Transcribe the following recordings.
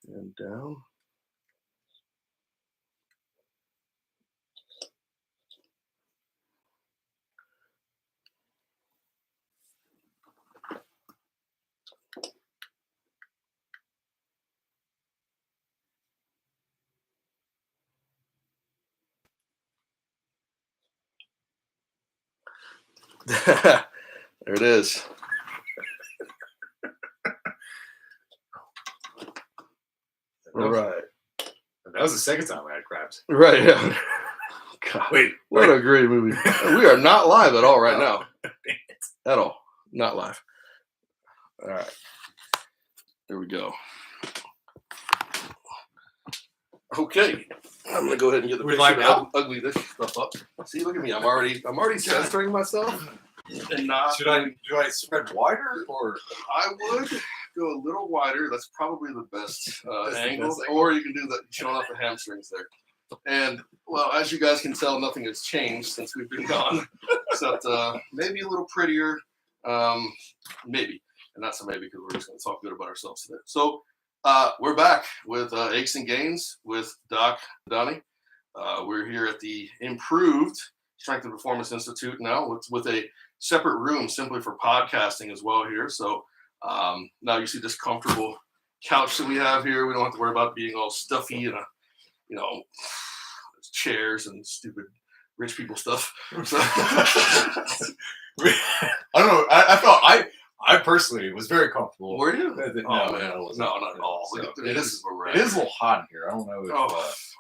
And down. There it is. All right. That was the second time I had crabs. Right. Yeah. God, Wait. What a great movie. We are not live at all right now. At all. Not live. All right. There we go. Okay. I'm gonna go ahead and get the We're live picture now? of ugly this stuff up. See, look at me. I'm already censoring myself. And not Should I spread wider or? I would go a little wider. That's probably the best angle. best Or you can do that showing off the hamstrings there. And well, as you guys can tell, nothing has changed since we've been gone, except maybe a little prettier, maybe, and that's a maybe because we're just going to talk good about ourselves today. So we're back with Aches and Gains with Doc Donnie. We're here at the improved Strength and Performance Institute now with a separate room simply for podcasting as well here. So now you see this comfortable couch that we have here. We don't have to worry about being all stuffy and chairs and stupid rich people stuff. So, I don't know. I personally was very comfortable. Were you? No, I wasn't. No, not at all. So This is where we're at. It is a little hot in here. I don't know if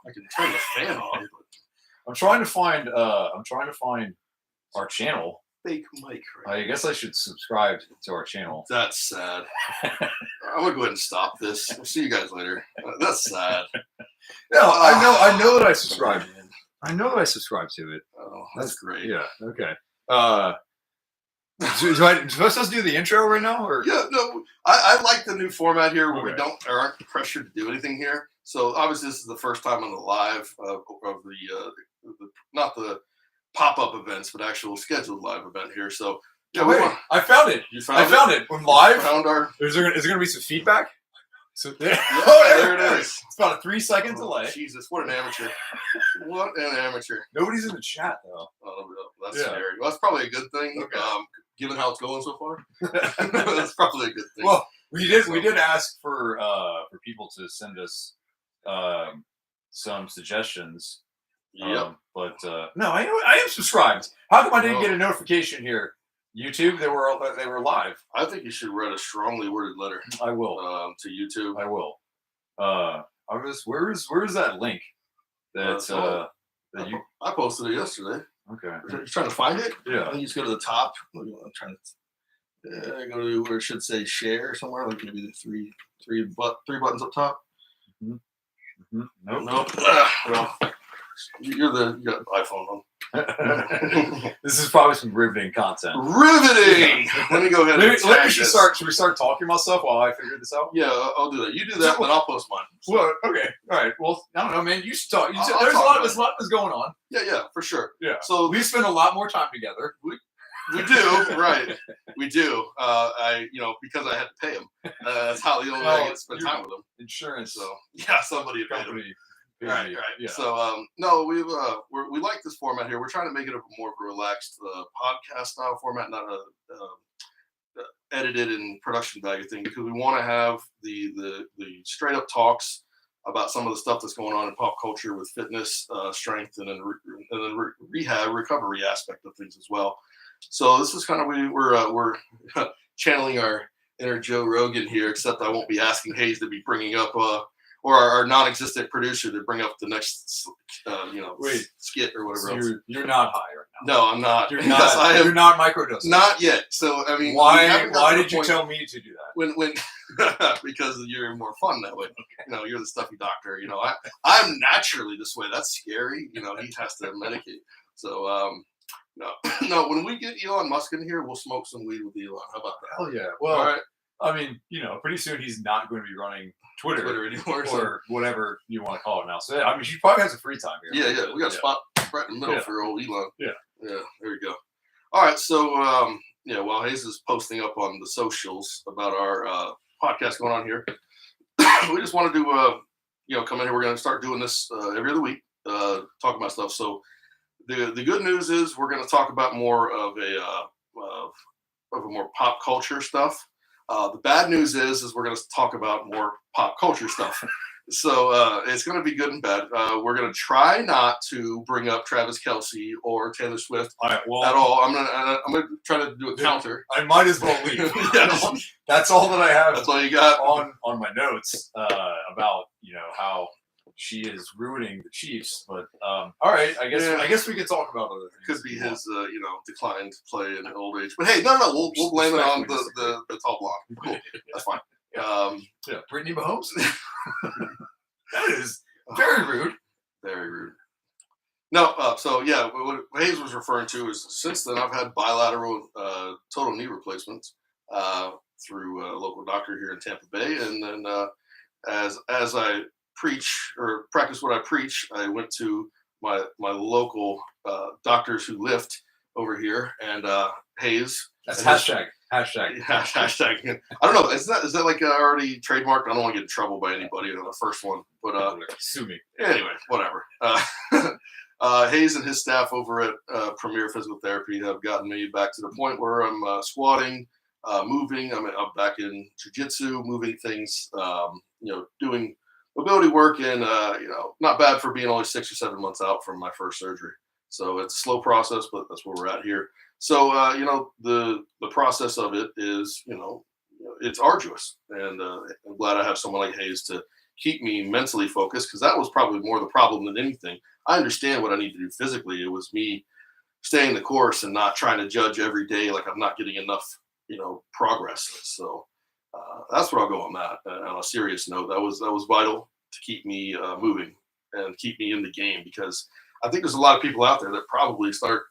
I can turn the fan on. But I'm trying to find our channel. fake mic, right? I guess I should subscribe to our channel. That's sad. I'm gonna go ahead and stop this. We'll see you guys later. That's sad. No, I know that I subscribed. I know that I subscribed to it. Oh, that's great. Yeah. Okay. Do I supposed to do the intro right now, or? Yeah, no, I like the new format here where Okay. we aren't pressured to do anything here. So obviously this is the first time on the live of the not the pop-up events, but actual scheduled live event here. So yeah, Wait, I found it. You I found it. When live, Found our. is there going to be some feedback? So there, Yeah, there it is. It's about a 3-second delay. Jesus, what an amateur! What an amateur! Nobody's in the chat though. Oh, that's Yeah. scary. Well, that's probably a good thing. Okay. Given how it's going so far, that's probably a good thing. Well, we did ask for people to send us some suggestions. Yep. But no, I am subscribed. How come I didn't get a notification here? YouTube, they were live. I think you should write a strongly worded letter. I will. To YouTube. I will. Where's that link? That you. I posted it yesterday. Okay. You're trying to find it? Yeah. I think you just go to the top. I'm trying to go to where it should say share somewhere, like maybe the three buttons up top. Mm-hmm. Nope. Nope. Well, you got an iPhone on. This is probably some riveting content. Riveting. Let me go ahead. Should we start talking about stuff while I figure this out? Yeah, I'll do that. You do that, then I'll post mine. So. Well, okay, all right. Well, I don't know, man. You should talk. I'll There's a talk lot that's going on. Yeah, for sure. Yeah. So we spend a lot more time together. We do, right? We do. Because I had to pay him. That's how the only way I get to spend time with him. Insurance. So yeah, somebody paid him. Company. Right. Yeah. So no, we like this format here. We're trying to make it a more relaxed podcast style format, not a edited and production value thing, because we want to have the straight up talks about some of the stuff that's going on in pop culture with fitness, strength, and then rehab recovery aspect of things as well. So this is kind of we're channeling our inner Joe Rogan here, except I won't be asking Hayes to be bringing up or our non-existent producer to bring up the next, skit or whatever else. You're not high right now. No, I'm not. You're not. You're not microdosing. Not yet. So I mean, why did you tell me to do that? When because you're more fun that way. Okay. You're the stuffy doctor. I'm naturally this way. That's scary. He has to medicate. So no. When we get Elon Musk in here, we'll smoke some weed with Elon. How about that? Hell yeah. Well, all right. I mean, pretty soon he's not going to be running Twitter anymore, or whatever you want to call it now. So I mean, she probably has some free time here. Yeah. We got a spot right in the middle for old Elon. Yeah. There we go. All right. So while Hayes is posting up on the socials about our podcast going on here, we just want to do come in here. We're going to start doing this every other week, talk about stuff. So the good news is we're going to talk about more of a more pop culture stuff. The bad news is we're going to talk about more pop culture stuff. So it's going to be good and bad. We're going to try not to bring up Travis Kelce or Taylor Swift at all. I'm gonna try to do a counter. I might as well leave. Yes. That's all that I have. That's all you got on my notes about how she is ruining the Chiefs. But all right, I guess we could talk about other things. Could be his declined play in old age. But hey, no, we'll blame it on the tall blonde. Cool, that's fine. Brittany Mahomes. That is very rude. Very rude. No, what Hayes was referring to is since then I've had bilateral total knee replacements through a local doctor here in Tampa Bay, and then as I preach or practice what I preach, I went to my local doctors who lift over here, and Hayes. That's hashtag. Hashtag. I don't know. Is that like already trademarked? I don't want to get in trouble by anybody on the first one, but sue me. Anyway, whatever. Hayes and his staff over at Premier Physical Therapy have gotten me back to the point where I'm squatting, moving. I'm back in jiu-jitsu, moving things, doing mobility work, and not bad for being only 6 or 7 months out from my first surgery. So it's a slow process, but that's where we're at here. So the process of it is it's arduous, and I'm glad I have someone like Hayes to keep me mentally focused, because that was probably more the problem than anything. I understand what I need to do physically. It was me staying the course and not trying to judge every day like I'm not getting enough progress. So that's where I'll go on that. On a serious note, that was vital to keep me moving and keep me in the game, because I think there's a lot of people out there that probably start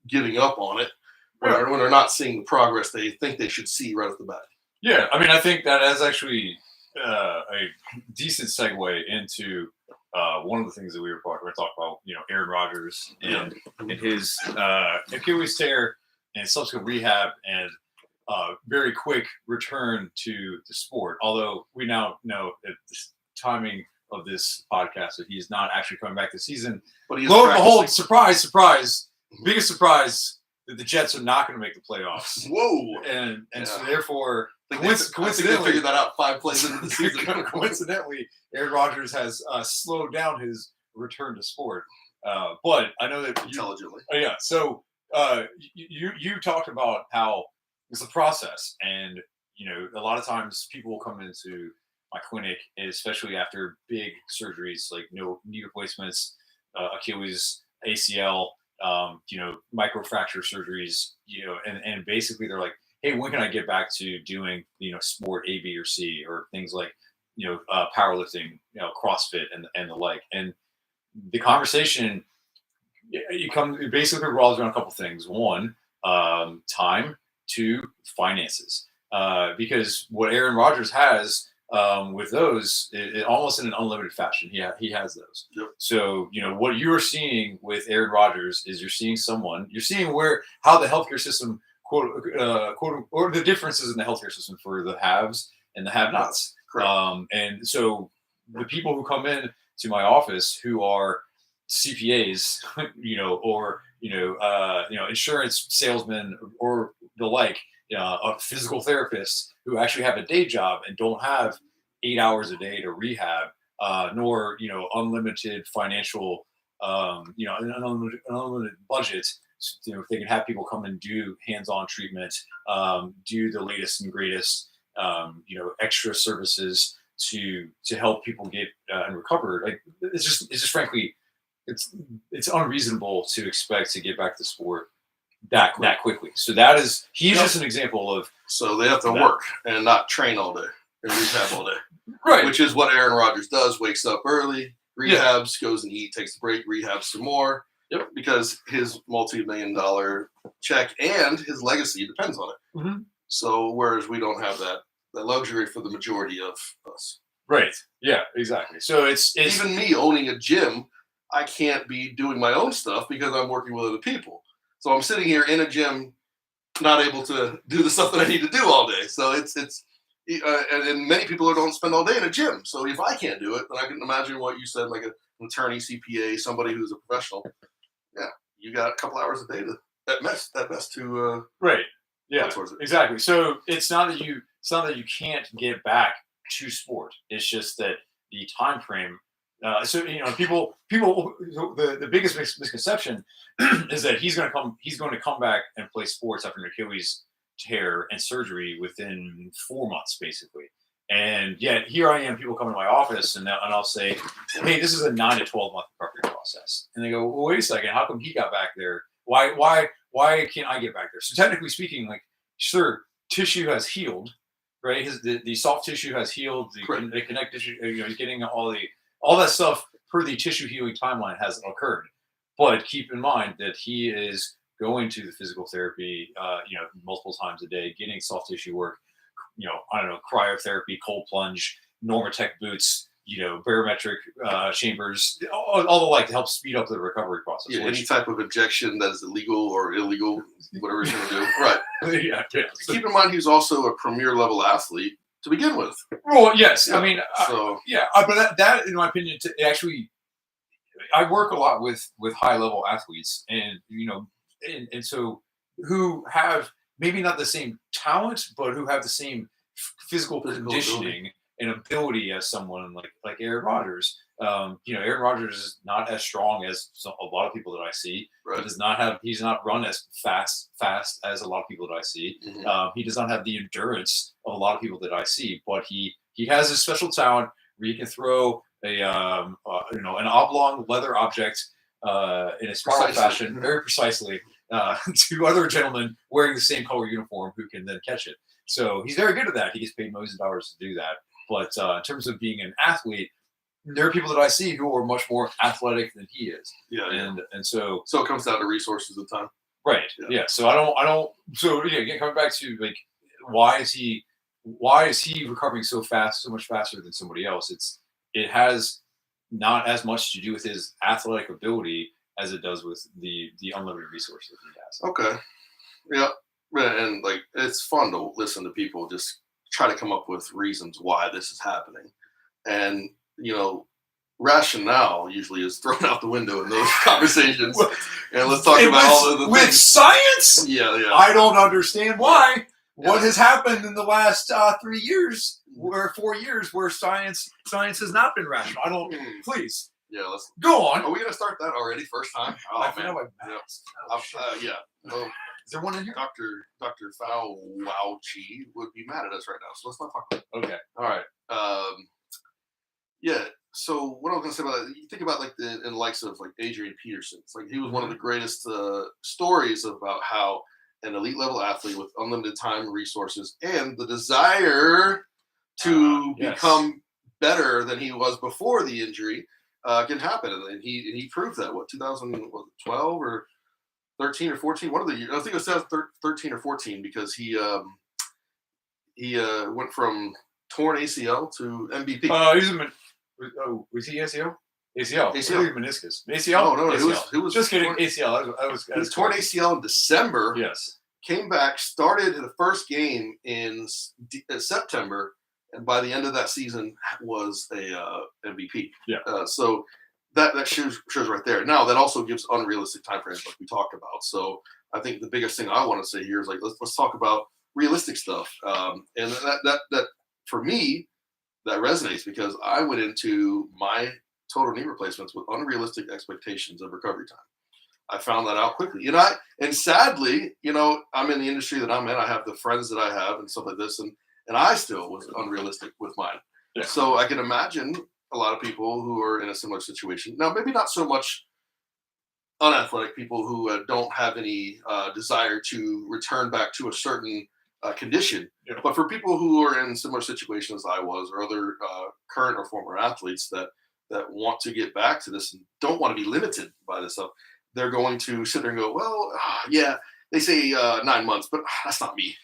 giving up on it when they're not seeing the progress they think they should see right off the bat. Yeah, I mean, I think that is actually a decent segue into one of the things that we were going to talk about. Aaron Rodgers and his Achilles tear and subsequent rehab and very quick return to the sport. Although we now know at the timing of this podcast that he's not actually coming back this season. But lo and behold, surprise. Biggest surprise that the Jets are not going to make the playoffs. Whoa! And so therefore, coincidentally, figured that out 5 plays into the season. Coincidentally, Aaron Rodgers has slowed down his return to sport. But I know that intelligently. Yeah. So you talked about how it's a process, and a lot of times people will come into my clinic, especially after big surgeries like knee replacements, Achilles, ACL. Microfracture surgeries, and basically they're like, hey, when can I get back to doing, sport A, B, or C, or things like, powerlifting, CrossFit and the like. And the conversation, it basically revolves around a couple things. One, time. 2, finances. Because what Aaron Rodgers has with those, it almost in an unlimited fashion, he has those. Yep. So what you are seeing with Aaron Rodgers is you're seeing how the healthcare system quote or the differences in the healthcare system for the haves and the have-nots. And so the people who come in to my office who are CPAs, or insurance salesmen or the like, a physical therapist who actually have a day job and don't have 8 hours a day to rehab, nor unlimited financial, an unlimited budget. If they can have people come and do hands-on treatment, do the latest and greatest, extra services to help people get and recover. Like it's just frankly, it's unreasonable to expect to get back to sport that quickly. So he's just an example of. So they have to work and not train all day and rehab all day, right? Which is what Aaron Rodgers does. Wakes up early, rehabs, goes and eats, takes a break, rehabs some more. Yep. Because his multi-million-dollar check and his legacy depends on it. Mm-hmm. So whereas we don't have that luxury for the majority of us. Right. Yeah. Exactly. So it's even me owning a gym. I can't be doing my own stuff because I'm working with other people. So I'm sitting here in a gym, not able to do the stuff that I need to do all day. So it's And then many people don't spend all day in a gym. So if I can't do it, then I can imagine what you said, like an attorney, CPA, somebody who's a professional. Yeah, you got a couple hours a day to at best to right. Yeah, towards it. exactly. So it's not that you can't get back to sport. It's just that the time frame. So people. The biggest misconception is that he's going to come back and play sports after an Achilles tear and surgery within 4 months, basically. And yet here I am, people come to my office and I'll say, hey, this is a 9 to 12 month recovery process. And they go, well, wait a second, how come he got back there? Why can't I get back there? So technically speaking, like, sure, tissue has healed, right? The soft tissue has healed, the connect tissue, he's getting all that stuff per the tissue healing timeline has occurred. But keep in mind that he is going to the physical therapy, multiple times a day, getting soft tissue work, cryotherapy, cold plunge, Normatec boots, barometric chambers, all the like to help speed up the recovery process. Yeah, any type of injection that is illegal or illegal, whatever he's going to do. Right. Yeah. So, keep in mind, he's also a premier level athlete to begin with. Well, yes. Yeah. I mean, so but that, in my opinion, actually, I work a lot with high level athletes, and and so who have maybe not the same talent, but who have the same physical conditioning and ability as someone like Aaron Rodgers. Aaron Rodgers is not as strong as a lot of people that I see. Right. He's not run as fast as a lot of people that I see. Mm-hmm. He does not have the endurance of a lot of people that I see, but he has a special talent where he can throw an oblong leather object in a spiral fashion, very precisely, to other gentlemen wearing the same color uniform who can then catch it. So he's very good at that. He gets paid millions of dollars to do that. But in terms of being an athlete, there are people that I see who are much more athletic than he is. Yeah. And so it comes down to resources of time. Right. Yeah. So I don't. So again, coming back to like, why is he recovering so much faster than somebody else? It has not as much to do with his athletic ability as it does with the unlimited resources that he has. Okay. Yeah. And like, it's fun to listen to people just try to come up with reasons why this is happening. And, rationale usually is thrown out the window in those conversations. And let's talk about all of the with things. Science. Yeah. I don't understand why. What has happened in the last 3 years or 4 years where science has not been rational? I don't. Please. Yeah, let's go on. Are we gonna start that already? First time? Oh, I man. Yeah. Well, is there one in here? Dr. Fauci would be mad at us right now, so let's not talk about it. Okay. All right. Yeah. So what I was gonna say about that, you think about like in the likes of like Adrian Peterson. It's like he was one of the greatest stories about how an elite level athlete with unlimited time, resources, and the desire to become better than he was before the injury can happen. And he proved that. 2012 or 13 or 14? One of the years. I think it was 13 or 14 because he went from torn ACL to MVP. Was he ACL? ACL. Meniscus. ACL. No. ACL. It was just kidding. ACL. He was torn ACL in December. Yes. Came back, started the first game in September, and by the end of that season was a MVP. Yeah. So that shows right there. Now that also gives unrealistic timeframes, like we talked about. So I think the biggest thing I want to say here is like let's talk about realistic stuff. And that for me that resonates because I went into my total knee replacements with unrealistic expectations of recovery time. I found that out quickly. And sadly, I'm in the industry that I'm in. I have the friends that I have and stuff like this, and I still was unrealistic with mine. Yeah. So I can imagine a lot of people who are in a similar situation. Now, maybe not so much unathletic people who don't have any desire to return back to a certain condition. Yeah. But for people who are in similar situations as I was, or other current or former athletes that want to get back to this and don't want to be limited by this stuff, they're going to sit there and go, well, yeah, they say 9 months, but that's not me.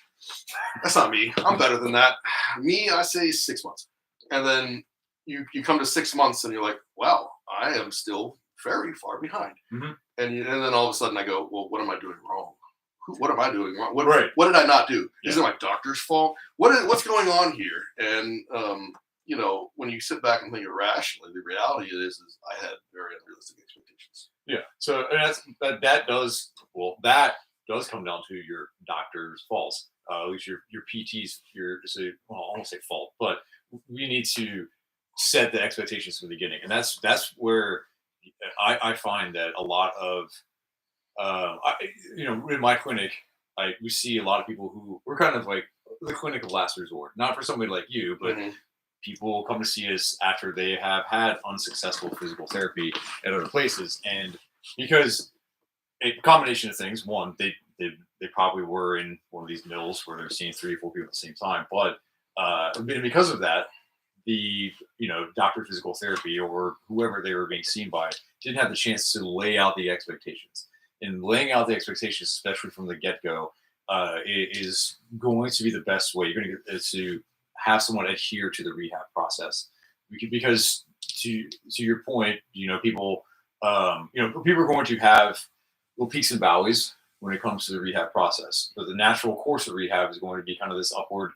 That's not me. I'm better than that. Me, I say 6 months. And then you come to 6 months and you're like, wow, I am still very far behind. Mm-hmm. And then all of a sudden I go, well, what am I doing wrong? what am I doing wrong? Right. What did I not do? Is Yeah. it my doctor's fault? What's going on here? And when you sit back and think rationally, the reality is I had very unrealistic expectations. Yeah. So and that does come down to your doctor's faults. At least your PT's I won't say fault, but we need to set the expectations from the beginning, and that's where I find that a lot of in my clinic, we see a lot of people who we're kind of like the clinic of last resort, not for somebody like you, but people come to see us after they have had unsuccessful physical therapy at other places, and because a combination of things. One, they probably were in one of these mills where they're seeing 3 or 4 people at the same time, but because of that, the doctor of physical therapy or whoever they were being seen by didn't have the chance to lay out the expectations. And laying out the expectations, especially from the get-go, is going to be the best way. You're going to get to have someone adhere to the rehab process, because to your point, people are going to have little peaks and valleys when it comes to the rehab process. But the natural course of rehab is going to be kind of this upward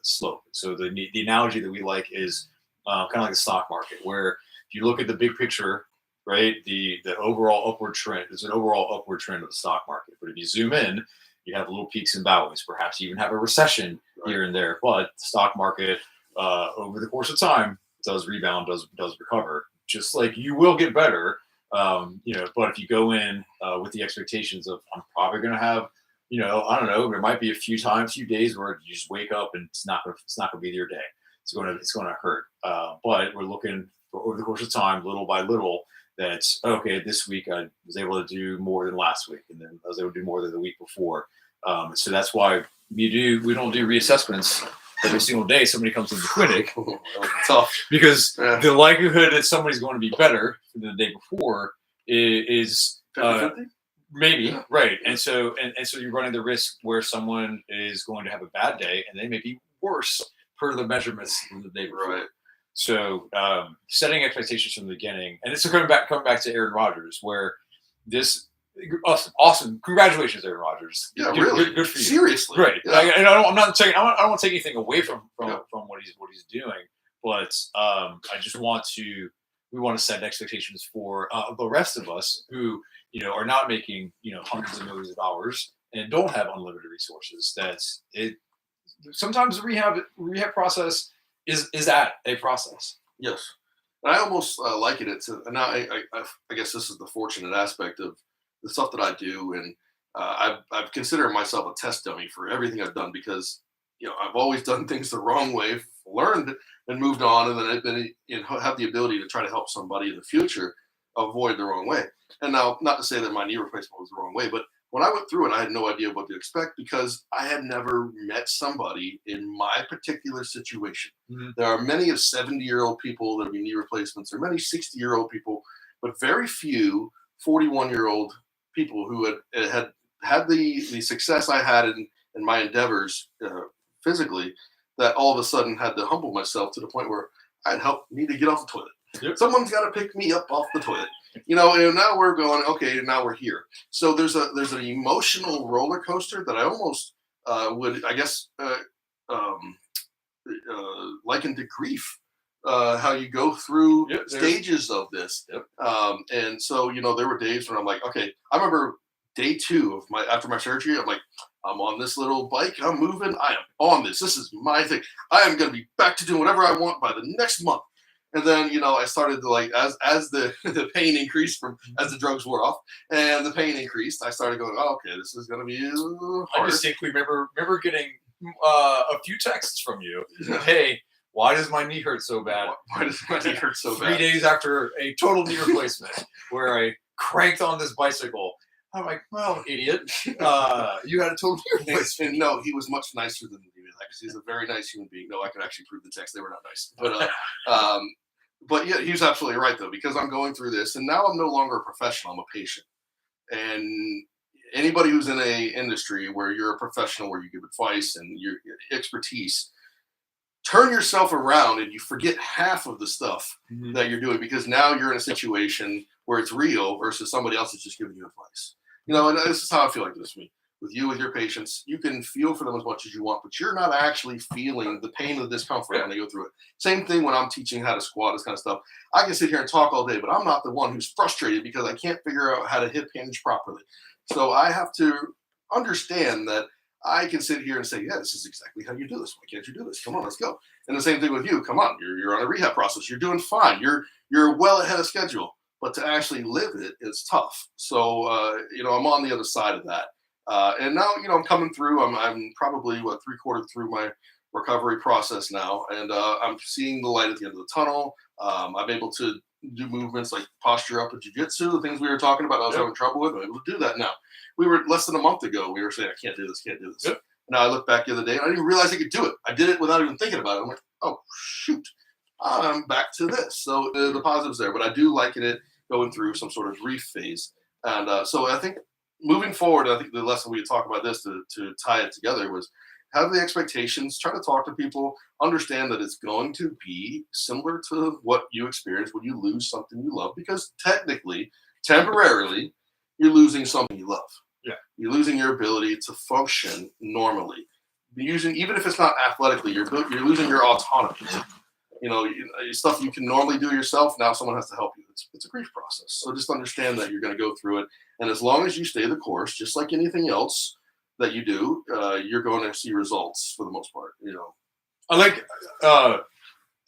slope. So the analogy that we like is kind of like the stock market, where if you look at the big picture, right, the overall upward trend is an overall upward trend of the stock market. But if you zoom in, you have little peaks and valleys. Perhaps you even have a recession here and there. But the stock market, over the course of time, does rebound, does recover. Just like you will get better, but if you go in with the expectations of I'm probably going to have, I don't know, there might be a few days where you just wake up and it's not going to be your day. It's going to hurt. But we're looking for, over the course of time, little by little, that's okay. This week I was able to do more than last week, and then I was able to do more than the week before. So that's why we don't do reassessments every single day somebody comes to the clinic. Tough. Because the likelihood that somebody's going to be better than the day before is 50-50? Maybe, right. And so you're running the risk where someone is going to have a bad day and they may be worse per the measurements than the day before. Right. So setting expectations from the beginning, and it's coming back to Aaron Rodgers, where this awesome. Congratulations, Aaron Rodgers. Yeah, really. Good for you. Seriously. Right. Yeah. I don't want to take anything away from what he's doing, but we want to set expectations for the rest of us who are not making hundreds of millions of dollars and don't have unlimited resources. Sometimes the rehab process is that a process. Yes. And I almost liken it to, and now I guess this is the fortunate aspect of the stuff that I do, and I've considered myself a test dummy for everything I've done, because I've always done things the wrong way, learned and moved on, and then I've been have the ability to try to help somebody in the future avoid the wrong way. And now, not to say that my knee replacement was the wrong way, but when I went through it, I had no idea what to expect, because I had never met somebody in my particular situation. Mm-hmm. There are many of 70-year-old people that have knee replacements, or many 60-year-old people, but very few 41-year-old people who had the success I had in my endeavors physically, that all of a sudden had to humble myself to the point where I'd need to get off the toilet. Yep. Someone's got to pick me up off the toilet. And now we're going, okay, now we're here. So there's an emotional roller coaster that I almost would, I guess, liken to grief. How you go through stages of this. Yep. And so, there were days when I'm like, okay, I remember day 2 after my surgery, I'm like, I'm on this little bike, I'm moving, I am on this. This is my thing. I am going to be back to doing whatever I want by the next month. And then, I started to as the pain increased as the drugs wore off and the pain increased, I started going, oh, okay, this is going to be hard. I distinctly remember getting a few texts from you. Hey, why does my knee hurt so bad? Why does my knee hurt so bad? 3 days after a total knee replacement where I cranked on this bicycle. I'm like, well, idiot, you had a total knee replacement. And no, he was much nicer than me. He's a very nice human being. No, I can actually prove the text. They were not nice. But yeah, he was absolutely right, though, because I'm going through this, and now I'm no longer a professional. I'm a patient. And anybody who's in a industry where you're a professional, where you give advice and your expertise, turn yourself around and you forget half of the stuff that you're doing, because now you're in a situation where it's real versus somebody else is just giving you advice. You know, and this is how I feel like this with you, with your patients. You can feel for them as much as you want, but you're not actually feeling the pain and the discomfort when they go through it. Same thing when I'm teaching how to squat, this kind of stuff. I can sit here and talk all day, but I'm not the one who's frustrated because I can't figure out how to hip hinge properly. So I have to understand that I can sit here and say, yeah, this is exactly how you do this. Why can't you do this? Come on, let's go. And the same thing with you. Come on, you're on a rehab process. You're doing fine. You're well ahead of schedule. But to actually live it is tough. So I'm on the other side of that. And now I'm coming through. I'm probably 3/4 through my recovery process now, and I'm seeing the light at the end of the tunnel. I'm able to do movements like posture up and jiu-jitsu, the things we were talking about. I was having trouble with. I'm able to do that now. We were less than a month ago. We were saying I can't do this, can't do this. Yep. Now I look back the other day, and I didn't realize I could do it. I did it without even thinking about it. I'm like, oh shoot, I'm back to this. So the positives there, but I do liken it going through some sort of grief phase, and so I think moving forward, I think the lesson we talk about this to tie it together was have the expectations, try to talk to people, understand that it's going to be similar to what you experience when you lose something you love, because technically, temporarily, you're losing something you love. Yeah. You're losing your ability to function normally. Even if it's not athletically, you're losing your autonomy. Stuff you can normally do yourself, now someone has to help you. It's a grief process. So just understand that you're going to go through it. And as long as you stay the course, just like anything else that you do, you're going to see results for the most part. I like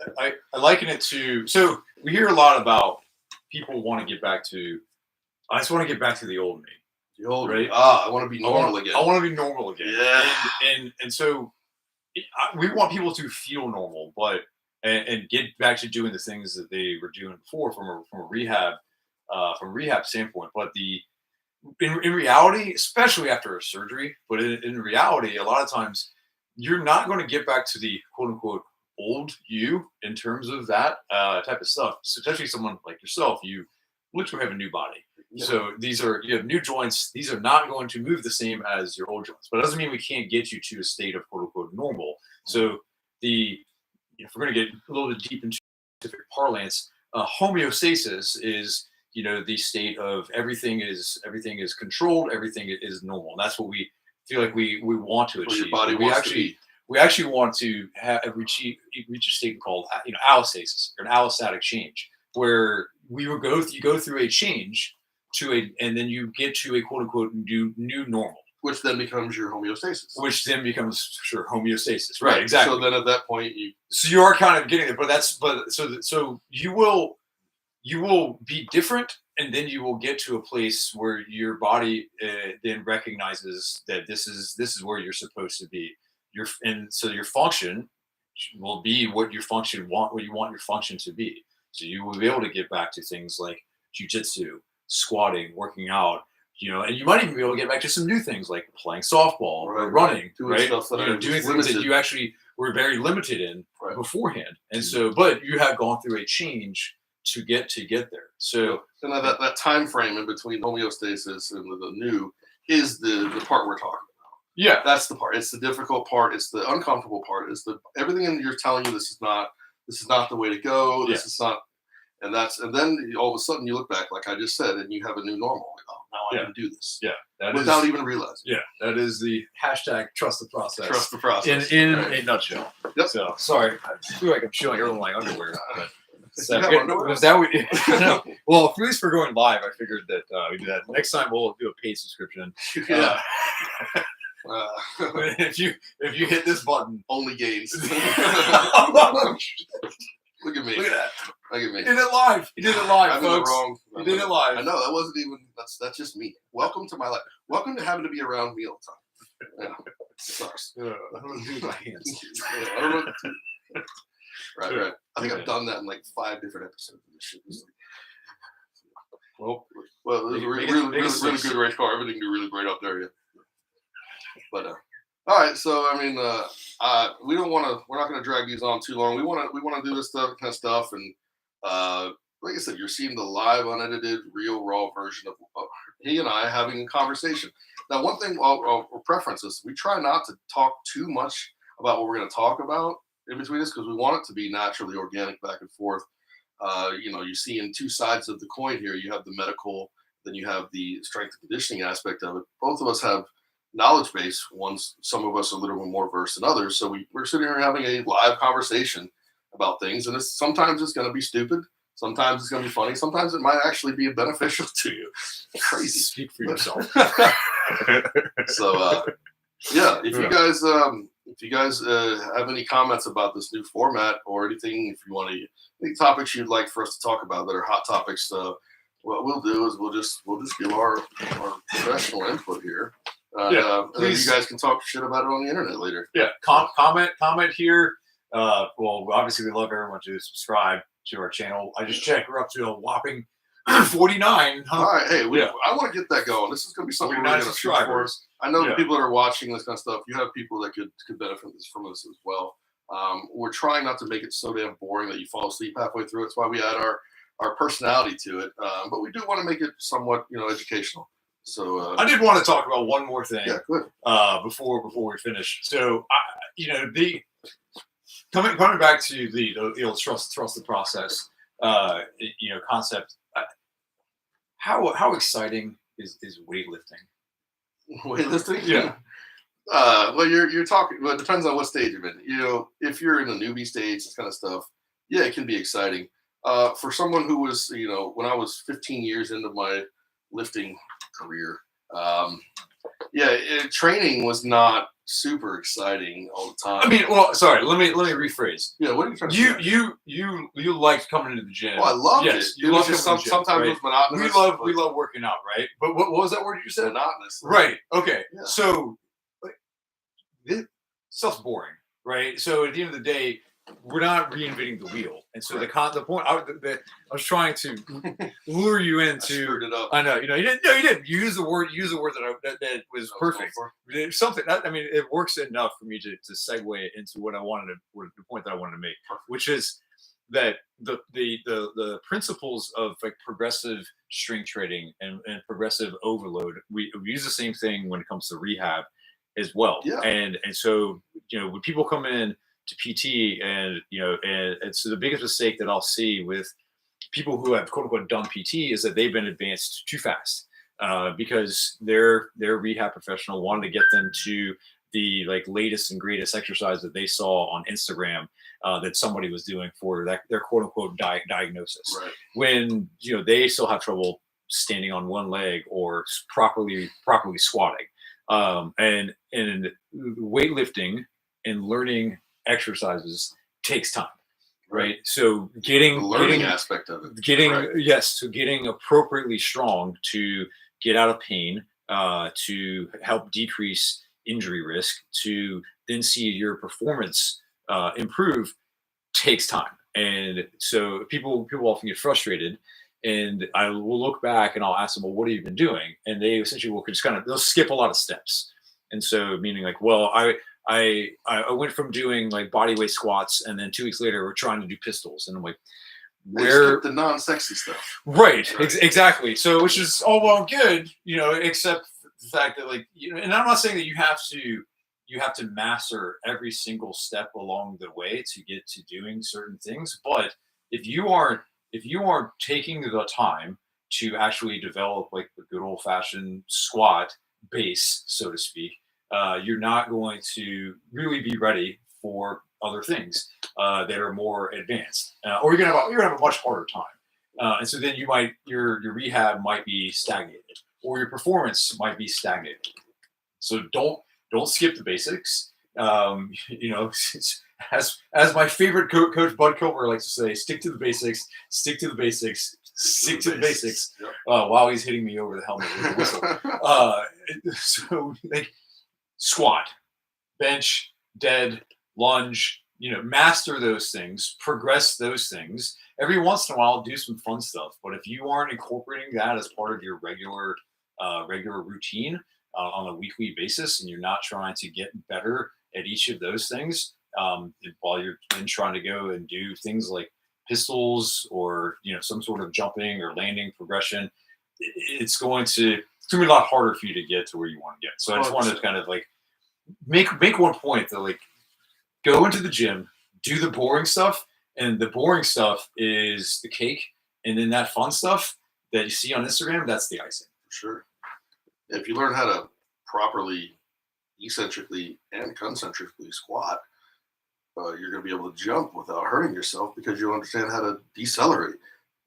I liken it to, so we hear a lot about people want to get back to, I just want to get back to the old me. The old right? I want to be normal again. I want to be normal again. Yeah. And so we want people to feel normal, but and get back to doing the things that they were doing before from a rehab standpoint. But in reality, especially after a surgery, but in reality, a lot of times you're not going to get back to the quote unquote old you in terms of that type of stuff. So especially someone like yourself, you literally have a new body. Yeah. So you have new joints. These are not going to move the same as your old joints, but it doesn't mean we can't get you to a state of quote unquote normal. So if we're going to get a little bit deep into specific parlance, homeostasis is the state of everything is controlled, everything is normal. And that's what we feel like we want to achieve. Your body we actually want to reach a state called allostasis, or an allostatic change, where you go through a change and then you get to a quote unquote new normal, which then becomes your homeostasis. Homeostasis, right? Exactly. So then at that point, you are kind of getting it, so you will be different, and then you will get to a place where your body then recognizes that this is where you're supposed to be. So your function will be what you want your function to be. So you will be able to get back to things like jiu-jitsu, squatting, working out, and you might even be able to get back to some new things like playing softball or running, doing stuff that doing things that you actually were very limited in beforehand. And so, but you have gone through a change to get there. So, and that time frame in between homeostasis and the new is the part we're talking about. Yeah, that's the part. It's the difficult part. It's the uncomfortable part. It's everything you're telling you this is not the way to go. This is not. And then all of a sudden you look back, like I just said, and you have a new normal. Like, oh, now I can do this. Yeah, without even realizing. Yeah, that is the hashtag trust the process. Trust the process. In a nutshell. Yep. So sorry, I feel like I'm showing everyone my underwear. But was that no. Well, at least for going live, I figured that we do that. Next time we'll do a paid subscription. Yeah. If you hit this button, only Gainz. Look at me. Look at that. Look at me. He did it live. He did it live, folks. He did it live. I know, that wasn't even, that's just me. Welcome to my life. Welcome to having to be around me all the time. Yeah. It sucks. I don't know what to do with my hands. I don't know what to do. Right. I think I've done that in like 5 different episodes of this shit. Well, it was a really good race car. Everything did really great out there. Yeah. But all right, so I mean, we're not going to drag these on too long. We want to do this kind of stuff, and like I said, you're seeing the live, unedited, real, raw version of he and I having a conversation. Now, one thing I'll preference is we try not to talk too much about what we're going to talk about in between us, because we want it to be naturally organic back and forth. You see in two sides of the coin here, you have the medical, then you have the strength and conditioning aspect of it. Both of us have knowledge base. Some of us are a little bit more versed than others. So we're sitting here having a live conversation about things, and sometimes it's going to be stupid. Sometimes it's going to be funny. Sometimes it might actually be beneficial to you. Crazy. Speak for yourself. So, yeah, if you guys have any comments about this new format or anything, if you want any topics you'd like for us to talk about that are hot topics, what we'll do is we'll just give our professional input here. And then you guys can talk shit about it on the internet later. Yeah, comment here. Well, obviously we love everyone to subscribe to our channel. I just checked, we're up to a whopping 49. All right, hey, I want to get that going. This is going to be something we're going to shoot for us. I know the people that are watching this kind of stuff, you have people that could benefit from this as well. We're trying not to make it so damn boring that you fall asleep halfway through. It's why we add our personality to it. But we do want to make it somewhat, educational. So I did want to talk about one more thing. Yeah, good. Before we finish. So the coming back to the old trust the process, concept. How exciting is weightlifting? Weightlifting? Yeah. Well, you're talking. Well, it depends on what stage you're in. If you're in the newbie stage, this kind of stuff, yeah, it can be exciting. For someone who was, when I was 15 years into my lifting career, training was not super exciting all the time. I mean, well, sorry, let me rephrase. Yeah, what are you trying to say? You liked coming into the gym. Oh, I loved it. You loved it. Sometimes right? it was monotonous. We love working out, right? But what was that word you said? Monotonous. Right. Okay. Yeah. So this stuff's boring, right? So at the end of the day, we're not reinventing the wheel, and so the point I was trying to lure you into. I screwed it up. I know, you didn't. No, you didn't. You used the word. That was perfect. Something. I mean, it works enough for me to segue into what the point that I wanted to make, which is that the principles of like progressive strength training and progressive overload. We use the same thing when it comes to rehab as well. Yeah. And so when people come in to PT and so the biggest mistake that I'll see with people who have quote unquote done PT is that they've been advanced too fast because their rehab professional wanted to get them to the latest and greatest exercise that they saw on Instagram that somebody was doing for their quote unquote diagnosis. Right. When they still have trouble standing on one leg or properly squatting. And weightlifting and learning exercises takes time, right? So getting the learning aspect of it, getting appropriately strong to get out of pain, to help decrease injury risk, to then see your performance improve takes time. And so people often get frustrated, and I will look back and I'll ask them, well, what have you been doing? And they essentially will just they'll skip a lot of steps. And so meaning well, I went from doing body weight squats, and then 2 weeks later we're trying to do pistols, and I'm like, where the non-sexy stuff, right. Exactly. So which is all well and good, except the fact that and I'm not saying that you have to master every single step along the way to get to doing certain things, but if you aren't taking the time to actually develop the good old-fashioned squat base, so to speak, you're not going to really be ready for other things that are more advanced, or you're gonna have a much harder time. And so then your rehab might be stagnated, or your performance might be stagnated. So don't skip the basics. As my favorite coach Bud Kilmer likes to say, stick to the basics, stick to the basics, stick to the basics. Yep. While he's hitting me over the helmet with a whistle. So squat, bench, dead, lunge, master those things, progress those things. Every once in a while, do some fun stuff. But if you aren't incorporating that as part of your regular routine on a weekly basis, and you're not trying to get better at each of those things, while you're then trying to go and do things like pistols or some sort of jumping or landing progression, it's going to be a lot harder for you to get to where you want to get. So I just wanted to kind of make one point that go into the gym, do the boring stuff, and the boring stuff is the cake, and then that fun stuff, that you see on Instagram, that's the icing. For sure. If you learn how to properly eccentrically and concentrically squat, you're going to be able to jump without hurting yourself because you understand how to decelerate.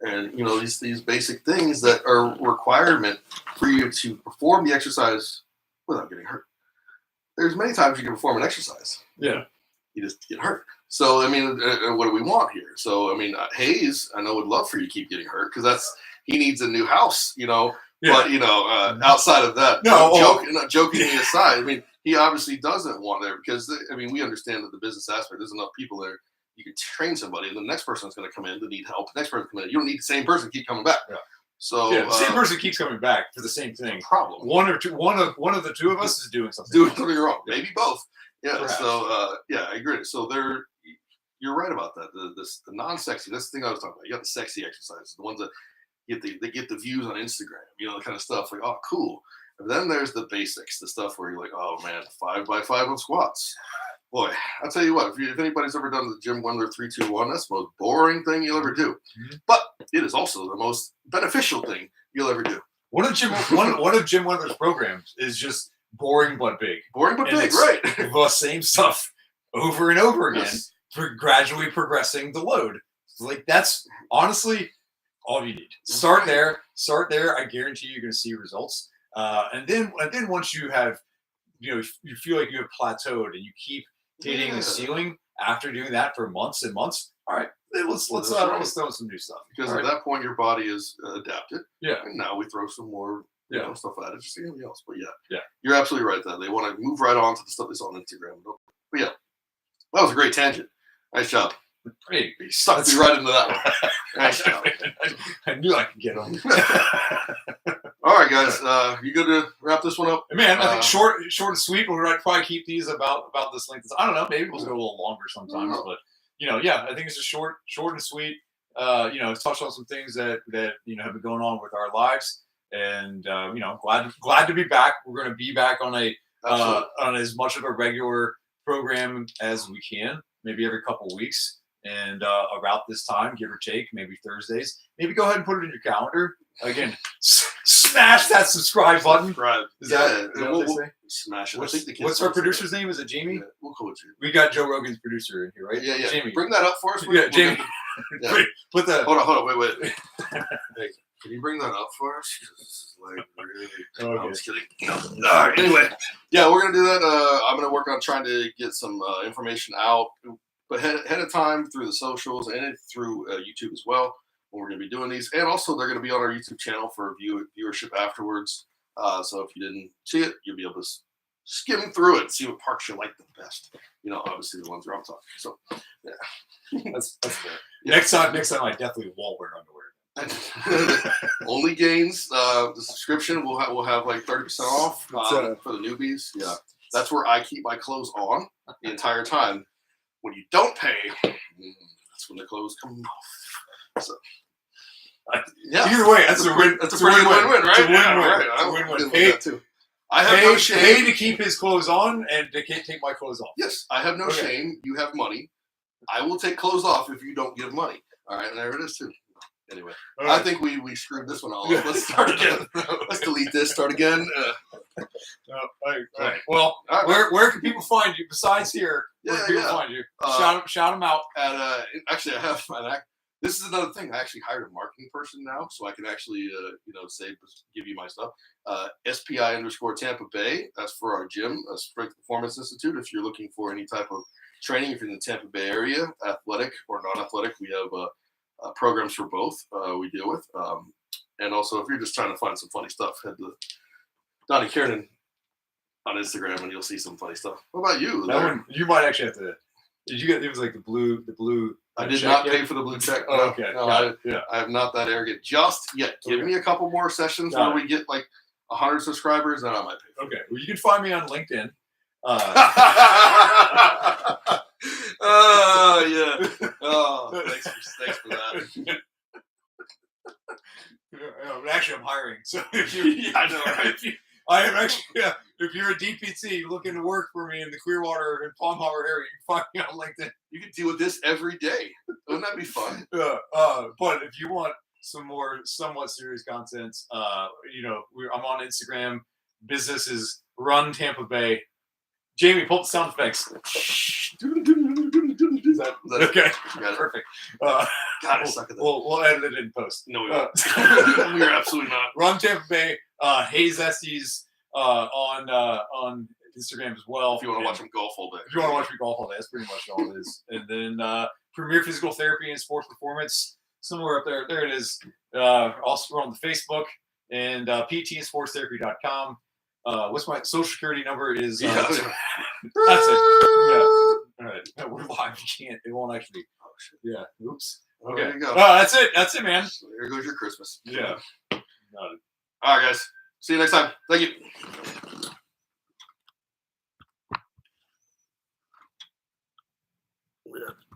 And these basic things that are requirement for you to perform the exercise without getting hurt. There's many times you can perform an exercise. Yeah. You just get hurt. So, what do we want here? So, Hayes, I know would love for you to keep getting hurt because he needs a new house, Yeah. But, outside of that, jokingly aside, he obviously doesn't want there because, we understand that the business aspect, there's enough people there. You can train somebody, and the next person's going to come in to need help. The next person come in. You don't need the same person to keep coming back. Yeah. So the same person keeps coming back for the same thing. Problem. One of the two of us is doing something. Doing something wrong. Yeah. Maybe both. Yeah. Perhaps. So I agree. So you're right about that. The non-sexy. That's the thing I was talking about. You got the sexy exercises, the ones that they get the views on Instagram. The kind of stuff like, oh, cool. And then there's the basics, the stuff where you're like, oh man, 5x5 of squats. Boy, I'll tell you what, if anybody's ever done the Jim Wendler 3-2-1, that's the most boring thing you'll ever do. Mm-hmm. But it is also the most beneficial thing you'll ever do. One of Jim Wendler's programs is just boring but big. Boring but big, right. The same stuff over and over again, for gradually progressing the load. Like, that's honestly all you need. Start there. I guarantee you're going to see results. And then once you have, you feel like you have plateaued and you keep hitting the ceiling after doing that for months and months. All right, let's throw some new stuff. Because at that point your body is adapted. Yeah. And now we throw some more stuff at it, just like anything else. But yeah, you're absolutely right. That they want to move right on to the stuff that's on Instagram. But yeah, that was a great tangent. Nice job. Hey, you sucked me right into that one. Nice job. I knew I could get on. All right, guys. You good to wrap this one up? Man, I think short and sweet. We'll probably keep these about this length. I don't know. Maybe we'll go a little longer sometimes. But I think it's just short and sweet. Touch on some things that have been going on with our lives, and glad to be back. We're going to be back on on as much of a regular program as we can, maybe every couple of weeks. And about this time, give or take, maybe Thursdays. Maybe go ahead and put it in your calendar. Again, smash that subscribe button. Is that what they say? Smash it. What's our producer's name? Is it Jamie? Yeah, we'll call it Jamie. We got Joe Rogan's producer in here, right? Yeah. Jamie. Bring that up for us. Jamie. Yeah. Put the. Hold on. Wait. Hey, can you bring that up for us? This is like really. Okay. No, I'm just kidding. No. All right. Anyway, we're gonna do that. I'm gonna work on trying to get some information out. But ahead of time through the socials and through YouTube as well, when we're going to be doing these. And also, they're going to be on our YouTube channel for viewership afterwards. So if you didn't see it, you'll be able to skim through it and see what parts you like the best. Obviously the ones where I'm talking. So, yeah. That's fair. Yeah. Next time, I definitely won't wear underwear. Only Gainz. The subscription, we'll have like 30% off for the newbies. Yeah. That's where I keep my clothes on the entire time. When you don't pay, that's when the clothes come off. So, either way, that's a win. That's a pretty win-win, right? It's a win-win. Pay, I have no shame. Pay to keep his clothes on and to take my clothes off. Yes, I have no shame. You have money. I will take clothes off if you don't give money. All right, and there it is too. Anyway, I think we screwed this one all up. Let's start again. Let's delete this. Start again. All right. Well, where can people find you besides here? Where can people find you? Shout them out. Actually, I have this is another thing. I actually hired a marketing person now, so I can actually give you my stuff. SPI_Tampa Bay. That's for our gym, Strength Performance Institute. If you're looking for any type of training, if you're in the Tampa Bay area, athletic or non-athletic, we have programs for both. We deal with, and also if you're just trying to find some funny stuff, head to Donnie Kiernan on Instagram, and you'll see some funny stuff. What about you? That one, you might actually have to. Did you get? It was like the blue. I did not pay for the blue check. Oh, okay. No, I am not that arrogant just yet. Give me a couple more sessions where we get like 100 subscribers, then I might pay. Okay. Well, you can find me on LinkedIn. Oh yeah. Oh, thanks for that. Actually, I'm hiring. So if you, I know, right? I am actually. Yeah, if you're a DPT looking to work for me in the Clearwater and Palm Harbor area, you can find me on LinkedIn. You can deal with this every day. Wouldn't that be fun? But if you want some more somewhat serious content. You know, I'm on Instagram. Business is Run Tampa Bay. Jamie, pull up the sound effects. Is that okay? Perfect. God, I suck at that. We'll edit it in post. No, we won't. We're absolutely not. Run Tampa Bay. Hayes Estes on Instagram as well. If you want to watch him golf all day. If you want to watch me golf all day, that's pretty much all it is. And then Premier Physical Therapy and Sports Performance, somewhere up there. There it is. Also, we're on the Facebook and ptandsportstherapy.com. What's my social security number is? That's it. Yeah. All right. No, we're live. You can't. It won't actually. Oh shit. Yeah. Oops. Okay. There you go. That's it. That's it, man. So there goes your Christmas. Yeah. All right, guys. See you next time. Thank you.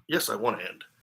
Yes, I want to end.